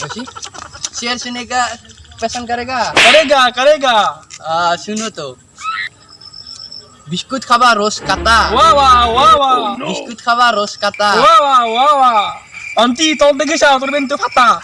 शेर सुनने का पसंद करेगा? करेगा सुनो तो बिस्कुट खावा रोज काता वाह बिस्कुट खावा रोज काता anti tol de gesa tur bento fata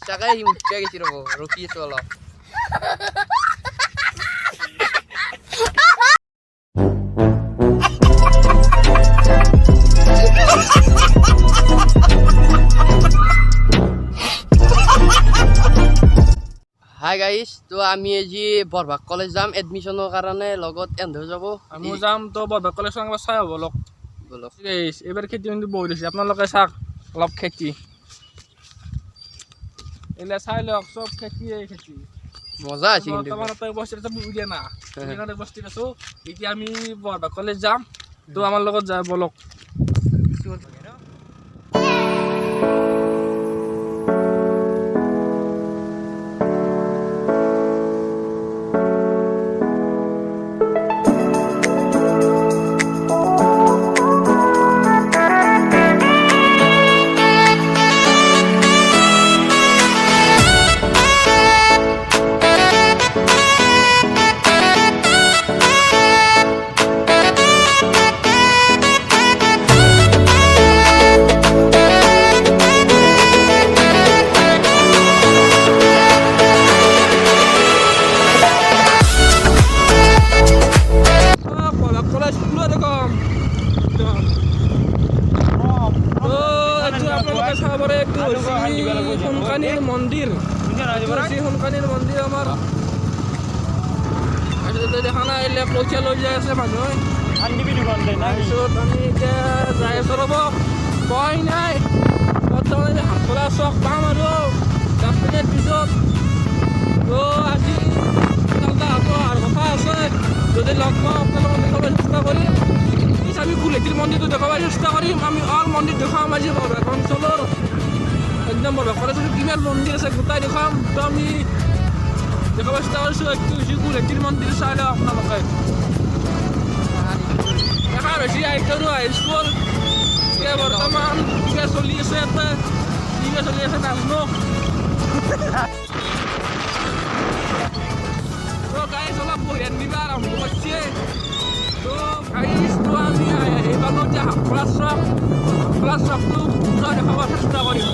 Sakai himpiya gitu loh, Ruki itu loh. Hi guys, তো আমি আজি বৰভাগ কলেজ যাম এডমিশনৰ কাৰণে লগত এন্ধ যাব আমি যাম তো বৰভাগ কলেজ সঙ্গে চাই হ'ব লক বলক গাইস এবাৰ খেতি কিন্তু বহুত হৈছে আপোনালোকে চাওক অলপ খেতি এলা চাই লওক সব খেতি মজা আছে কিন্তু তোমার তো বস্তিটা বুঝে না এখানে বস্তি আছো এতিয়া আমি বৰভাগ কলেজ যাম তো আমাৰ লগত যায় বলক মন্দির আমার দেখা নাই এলে পইচা লৈ যাই আছে মানুহে আমি এতিয়া যাই আছো ৰ'ব কয় নাই বৰ্তমানে হাতলা চক পাম আৰু 10 মিনিট পিছত তো আজি আৰু কথা আছে যদি লগ পাওঁ আপোনালোকক দেখাবলৈ চেষ্টা কৰিম আমি কুলেটিৰ মন্দিৰটো দেখাবলৈ চেষ্টা কৰিম আমি অল মন্দিৰ দেখাম আজি বৰভাগ অঞ্চলৰ একদম বৰভাগ কলেজত কিমান মন্দিৰ আছে গোটাই দেখাম তো আমি দেখাবলৈ চেষ্টা কৰিছোঁ একটু বেছি কুলেটিৰ মন্দিৰ চাই লওক আপোনালোকে দেখা বেছি আইতৰো হাইস্কুল এতিয়া বৰ্তমান কিবা চলি আছে ইয়াতে কিবা চলি আছে নাজানো তো গাইজ অলপ বঢ়িয়া দিবা আৰম্ভ কৰিছে তো গাইজ তো আমি এইবাৰো এতিয়া ক্লাছ চকটো দেখাব চেষ্টা কৰিম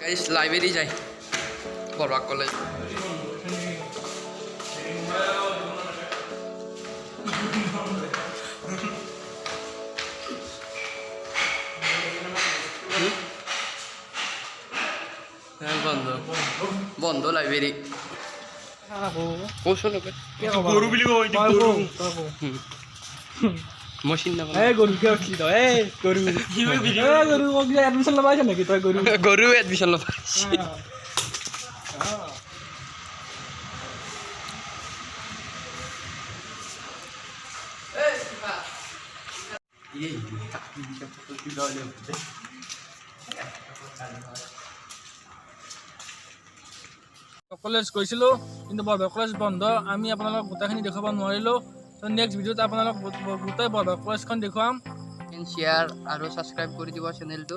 গাইস লাইব্রেরি যাই বরবাগ কলেজ বন্ধ বন্ধ লাইব্রেরি গরু বুলি কয় গরু মশিন না গরু কে উঠলি তো গরু গরু এডমিশন লবাইছ নাকি তই গরু গরু এডমিশন লবাইছি কলেজ গৈছিলোঁ কিন্তু বৰভাগ কলেজ বন্ধ আমি আপোনালোকক গোটেইখিনি দেখুৱাব নোৱাৰিলোঁ তো নেক্সট ভিডিঅ'ত আপোনালোক গোটেই বৰভাগ কলেজখন দেখুৱাম শ্বেয়াৰ আৰু ছাবস্ক্ৰাইব কৰি দিব চেনেলটো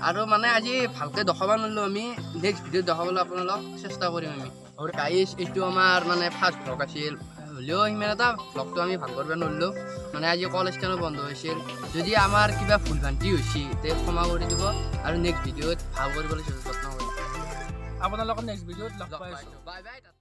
আৰু মানে আজি ভালকৈ দেখাব নোৱাৰিলোঁ আমি নেক্সট ভিডিঅ'ত দেখাবলৈ আপোনালোক চেষ্টা কৰিম আমি আৰু গাইছ এইটো আমাৰ মানে ফাৰ্ষ্ট ভ্লগ আছিল হ'লেও সিমান এটা ভ্লগটো আমি ভাল কৰিব নোৱাৰিলোঁ মানে আজি কলেজখনো বন্ধ হৈছিল যদি আমাৰ কিবা ভুল ভ্ৰান্তি হৈছে তে ক্ষমা কৰি দিব আৰু নেক্সট ভিডিঅ'ত ভাল কৰিবলৈ যত্ন কৰিম আপোনালোকৰ নেক্সট ভিডিঅ'ত লগ পাইছোঁ বাই বাই